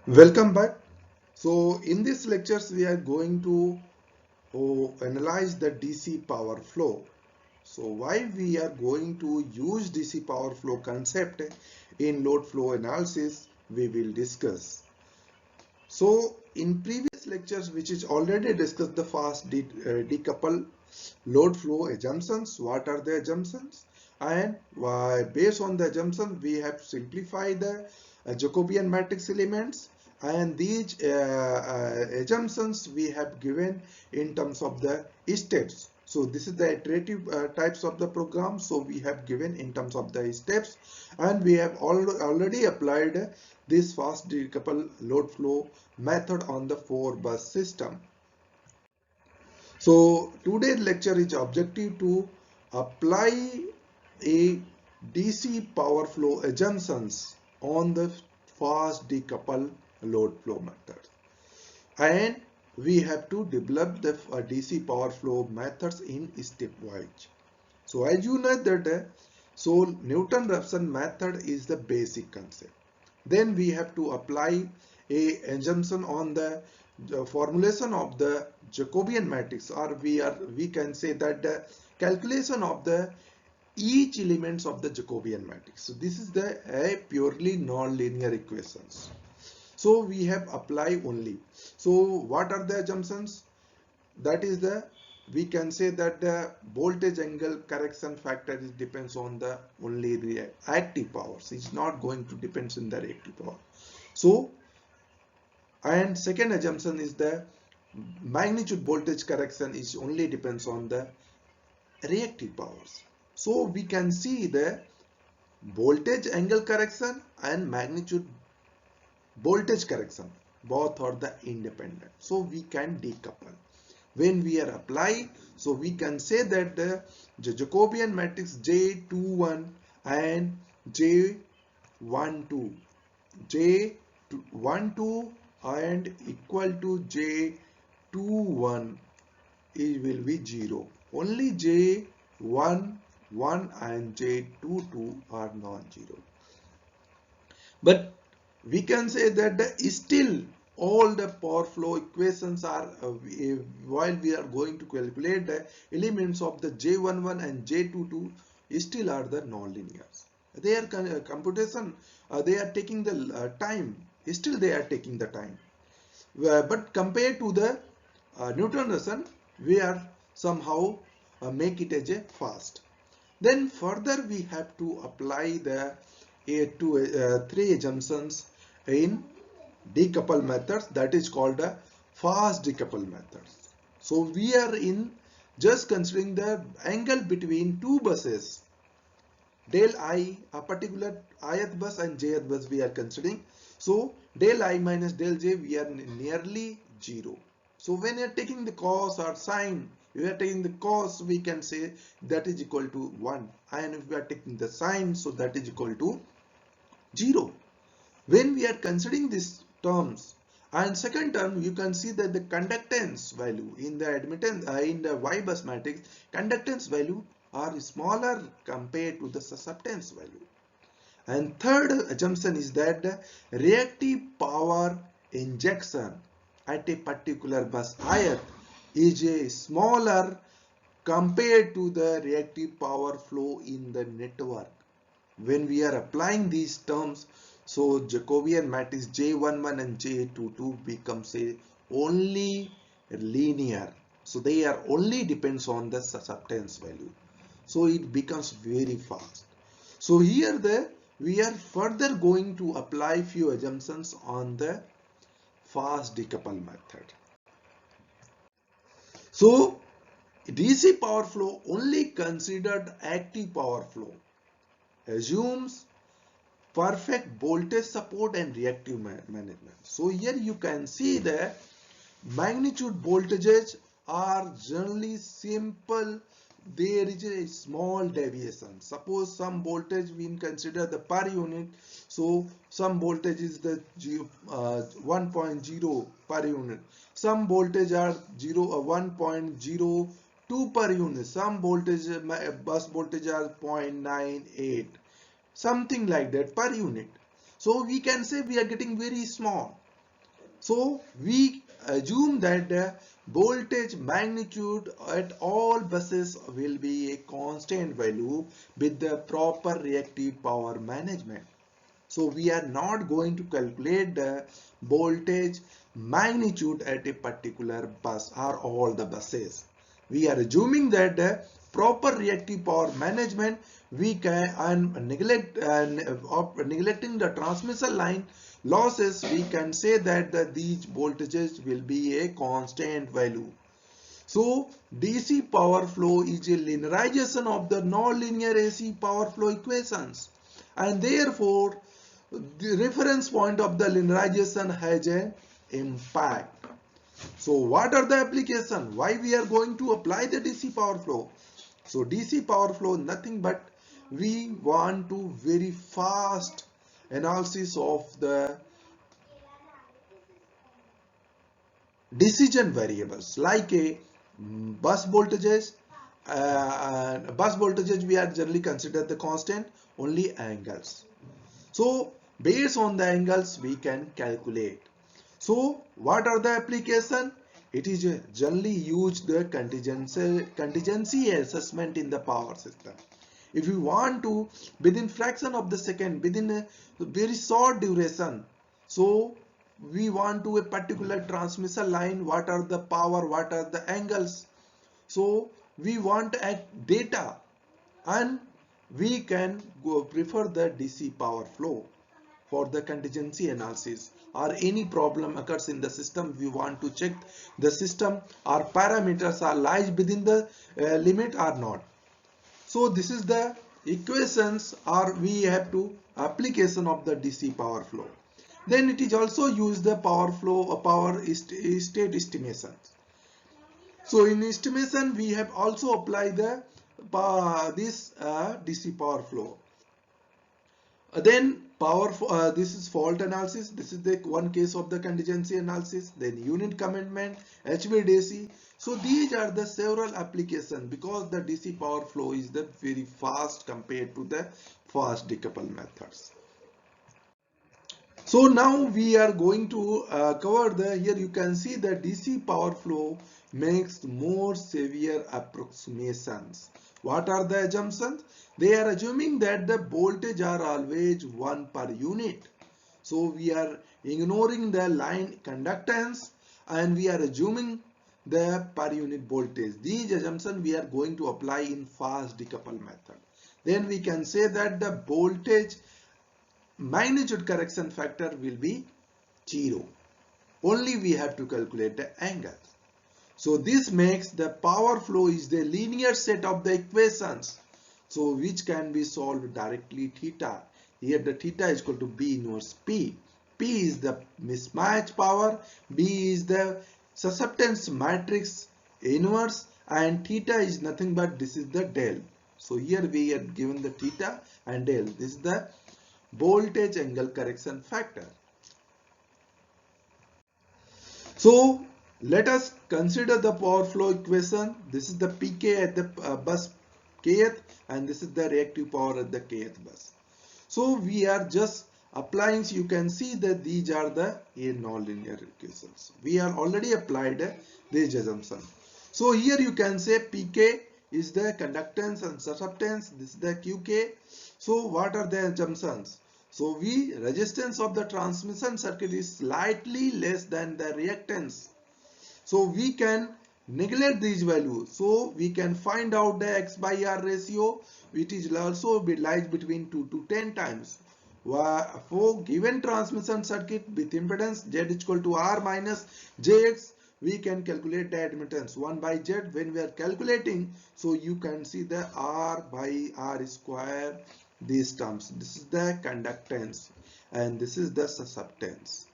Welcome back. So in this lectures we are going to analyze the DC power flow. So why we are going to use DC power flow concept in load flow analysis we will discuss. So in previous lectures which is already discussed the fast decouple load flow assumptions. What are the assumptions? And based on the assumptions we have simplified the Jacobian matrix elements, and these assumptions we have given in terms of the steps. So this is the iterative types of the program. So we have given in terms of the steps, and we have already applied this fast decouple load flow method on the 4-bus system. So today's lecture is objective to apply a DC power flow assumptions on the fast decouple load flow method, and we have to develop the DC power flow methods in stepwise. So as you know that Newton-Raphson method is the basic concept. Then we have to apply a assumption on the formulation of the Jacobian matrix, or we can say that the calculation of the each elements of the Jacobian matrix. So this is the a purely non-linear equations. So we have apply only. So what are the assumptions? That is we can say that the voltage angle correction factor is depends on the only reactive powers. It's not going to depends on the reactive power. So, and second assumption is the magnitude voltage correction is only depends on the reactive powers. So we can see the voltage angle correction and magnitude voltage correction, both are the independent. So we can decouple. When we are apply, so we can say that the Jacobian matrix J21 and J12, J12 and equal to J21, it will be 0. Only J11 and J22 are non-zero. But we can say that still all the power flow equations are while we are going to calculate the elements of the J11 and J22 still are the non-linears. They are computation, they are taking the time, still they are taking the time. But compared to the Newton-Raphson, we are somehow make it as a fast. Then further we have to apply the three assumptions in decouple methods, that is called a fast decouple methods. So we are in just considering the angle between two buses, del I, a particular ith bus and jth bus we are considering. So del I minus del j, we are nearly 0. So when you are taking the cos or sine, we are taking the cos, we can say that is equal to 1, and if we are taking the sine, so that is equal to 0. When we are considering these terms, and second term, you can see that the conductance value in the admittance in the Y bus matrix, conductance value are smaller compared to the susceptance value. And third assumption is that the reactive power injection at a particular bus ith is a smaller compared to the reactive power flow in the network. When we are applying these terms, so Jacobian matrix J11 and J22 becomes a only linear. So they are only depends on the susceptance value. So it becomes very fast. So here we are further going to apply few assumptions on the fast decouple method. So DC power flow only considered active power flow assumes perfect voltage support and reactive management. So here you can see that magnitude voltages are generally simple. There is a small deviation. Suppose some voltage we consider the per unit. So some voltage is the 1.0 per unit. Some voltage are 1.02 per unit. Some voltage bus voltage are 0.98, something like that per unit. So we can say we are getting very small. So we assume that the voltage magnitude at all buses will be a constant value with the proper reactive power management. So we are not going to calculate the voltage magnitude at a particular bus or all the buses. We are assuming that the proper reactive power management we can, and neglecting the transmission line losses, we can say that these voltages will be a constant value. So DC power flow is a linearization of the nonlinear AC power flow equations, and therefore the reference point of the linearization has an impact. So what are the application? Why we are going to apply the DC power flow? So DC power flow nothing but we want to very fast analysis of the decision variables like a bus voltages. Bus voltages we are generally consider the constant, only angles. So based on the angles we can calculate. So what are the application? It is generally used the contingency assessment in the power system. If you want to within fraction of the second, within a very short duration, so we want to a particular transmission line, what are the power, what are the angles. So we want a data, and we can go prefer the DC power flow for the contingency analysis, or any problem occurs in the system, we want to check the system or parameters are lies within the limit or not. So this is the equations, or we have to application of the DC power flow. Then it is also used the power flow state estimation. So in estimation we have also applied the this DC power flow. Then this is fault analysis. This is the one case of the contingency analysis. Then unit commitment, HVDC. So these are the several applications because the DC power flow is the very fast compared to the fast decouple methods. So now we are going to cover the, here you can see the DC power flow makes more severe approximations. What are the assumptions? They are assuming that the voltage are always 1 per unit. So we are ignoring the line conductance and we are assuming the per unit voltage. These assumptions we are going to apply in fast decouple method. Then we can say that the voltage magnitude correction factor will be 0. Only we have to calculate the angle. So this makes the power flow is the linear set of the equations. So which can be solved directly theta. Here the theta is equal to B inverse P. P is the mismatch power. B is the susceptance matrix inverse. And theta is nothing but this is the del. So here we are given the theta and del. This is the voltage angle correction factor. So let us consider the power flow equation. This is the PK at the bus kth and this is the reactive power at the kth bus. So we are just applying, so you can see that these are the nonlinear equations. We are already applied this assumption. So here you can say PK is the conductance and susceptance. This is the QK. So what are the assumptions? So resistance of the transmission circuit is slightly less than the reactance. So we can neglect these values. So we can find out the X by R ratio, which is also lies between 2 to 10 times. For given transmission circuit with impedance Z is equal to R minus JX, we can calculate the admittance 1 by Z when we are calculating. So you can see the R by R square, these terms. This is the conductance and this is the susceptance.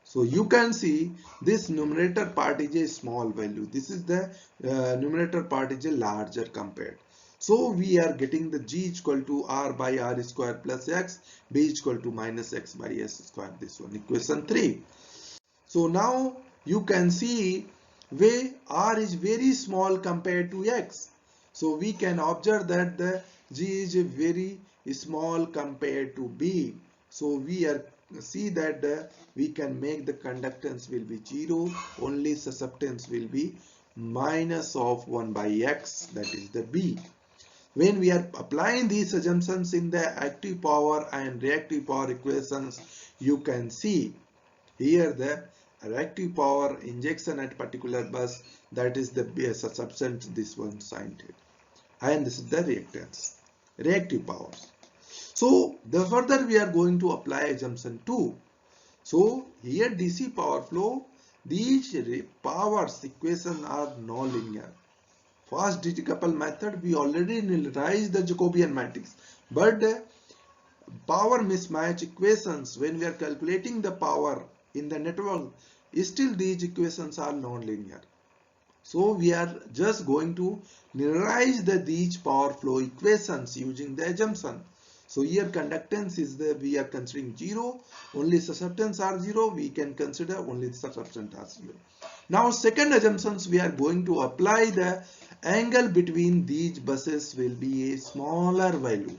So you can see this numerator part is a small value. This is the numerator part is a larger compared. So we are getting the G is equal to R by R square plus X, B is equal to minus X by S square. This one, equation 3. So now you can see where R is very small compared to X. So we can observe that the G is very small compared to B. So we are see that we can make the conductance will be 0, only susceptance will be minus of 1 by x, that is the B. When we are applying these assumptions in the active power and reactive power equations, you can see here the reactive power injection at particular bus, that is the substance, this one sin theta, and this is the reactance, reactive powers. So the further we are going to apply assumption 2. So here DC power flow, these powers equation are nonlinear. Fast decouple method, we already linearized the Jacobian matrix, but power mismatch equations, when we are calculating the power in the network, still these equations are nonlinear. So we are just going to linearize these power flow equations using the assumption. So here conductance is we are considering 0, only susceptance are 0, we can consider only the susceptance are 0. Now second assumptions, we are going to apply the angle between these buses will be a smaller value.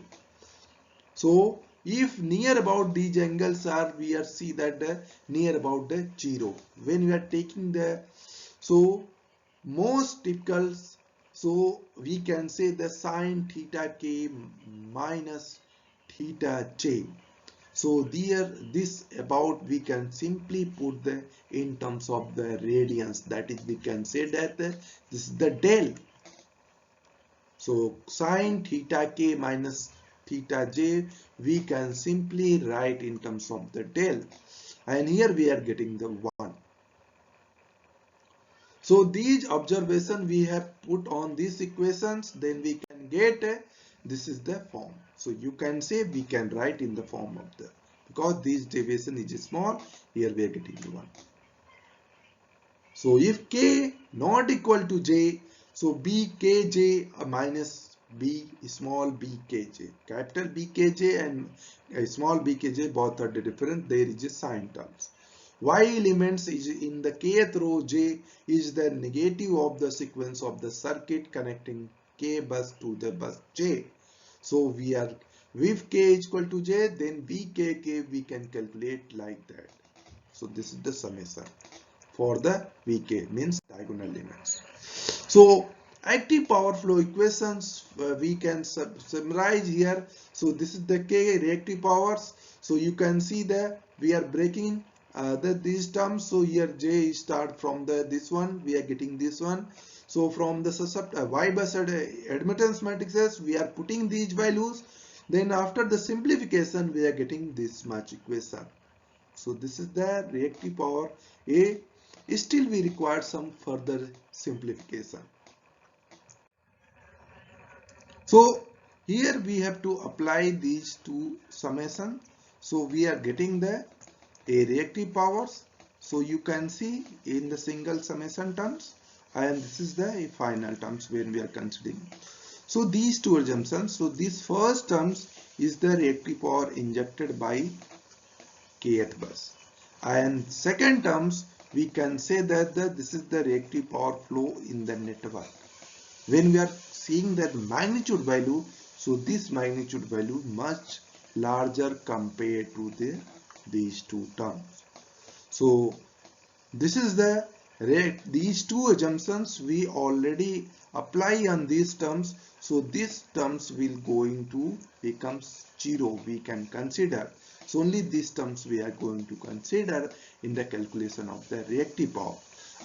So if near about these angles are, we are see that near about the 0. When we are taking the, so most typical, so we can say the sine theta k minus theta j. So there, this about we can simply put the in terms of the radians, that is we can say that this is the del. So sine theta k minus theta j, we can simply write in terms of the del, and here we are getting the 1. So these observations we have put on these equations, then we can get this is the form. So you can say we can write in the form of the, because this deviation is small, here we are getting the 1. So if k not equal to j, so bkj minus b small bkj, capital bkj and small bkj, both are different, there is a sign terms. Y elements is in the kth row, j is the negative of the sequence of the circuit connecting k bus to the bus j. So we are, if k is equal to j, then bkk we can calculate like that. So this is the summation for the Vk, means diagonal elements. So active power flow equations we can summarize here. So this is the K reactive powers. So you can see that we are breaking these terms. So here J start from this one, we are getting this one. So from the Y bus admittance matrices, we are putting these values. Then after the simplification, we are getting this much equation. So this is the reactive power A. Still we require some further simplification. So here we have to apply these two summation. So we are getting the A reactive powers. So you can see in the single summation terms, and this is the final terms when we are considering. So these two assumptions. So this first terms is the reactive power injected by kth bus, and second terms we can say that this is the reactive power flow in the network. When we are seeing that magnitude value, so this magnitude value much larger compared to these two terms. So this is the rate, these two assumptions we already apply on these terms. So these terms will going to become 0, we can consider. So only these terms we are going to consider in the calculation of the reactive power.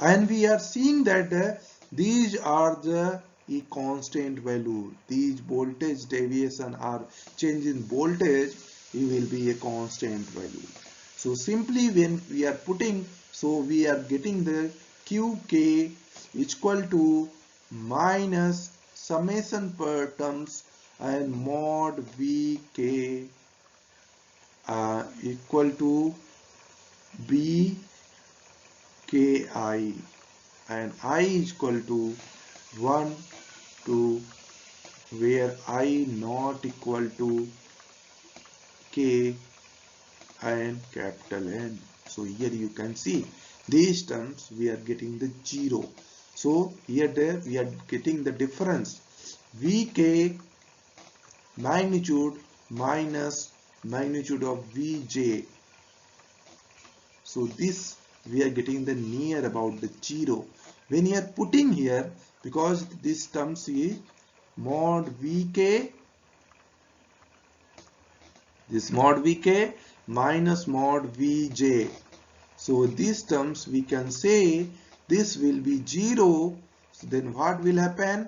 And we are seeing that these are the a constant value. These voltage deviation or change in voltage, it will be a constant value. So simply when we are putting, so we are getting the Qk equal to minus summation per terms and mod Vk equal to Bki, and I is equal to 1 to where I not equal to K and capital N. So here you can see these terms we are getting the 0. So here there we are getting the difference Vk magnitude minus magnitude of Vj So this we are getting the near about the 0. When you are putting here, because this terms is mod Vk, this mod Vk minus mod Vj. So these terms we can say this will be 0. So then what will happen?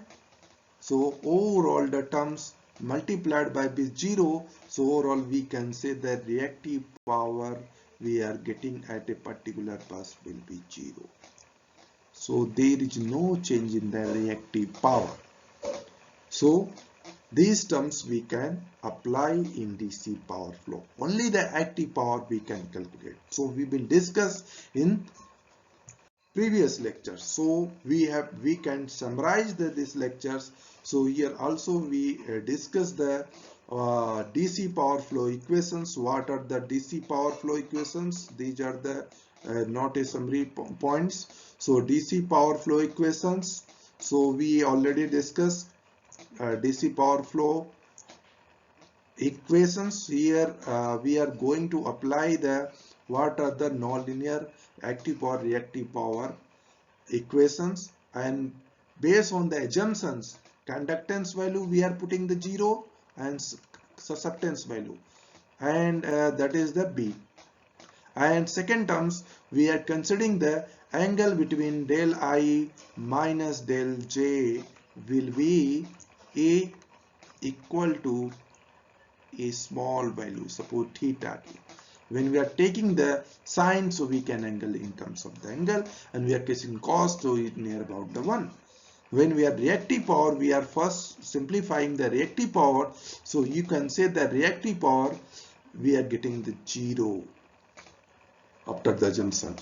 So overall the terms multiplied by this 0. So overall we can say that reactive power we are getting at a particular bus will be 0. So there is no change in the reactive power. So these terms we can apply in DC power flow. Only the active power we can calculate. So we will discuss in previous lectures. So we can summarize these lectures. So here also we discuss the DC power flow equations. What are the DC power flow equations? These are the not a summary points. So DC power flow equations. So we already discussed DC power flow equations. Here we are going to apply the what are the nonlinear active or reactive power equations, and based on the assumptions, conductance value we are putting the 0 and susceptance value, and that is the B. And second terms we are considering the angle between del I minus del J will be A equal to a small value, suppose theta t. When we are taking the sine, so we can angle in terms of the angle, and we are taking cos, so it near about the 1. When we are reactive power, we are first simplifying the reactive power, so you can say the reactive power we are getting the 0 after the assumption.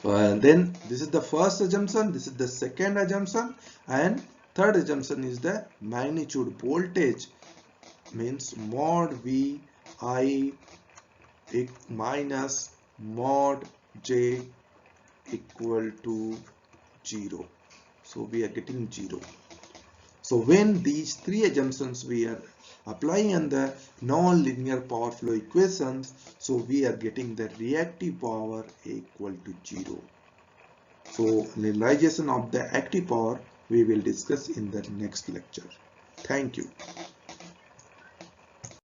And then this is the first assumption, this is the second assumption, and third assumption is the magnitude voltage, means mod V I minus mod J equal to 0. So we are getting 0. So when these three assumptions we are applying on the non-linear power flow equations, so we are getting the reactive power equal to 0. So realization of the active power we will discuss in the next lecture. Thank you.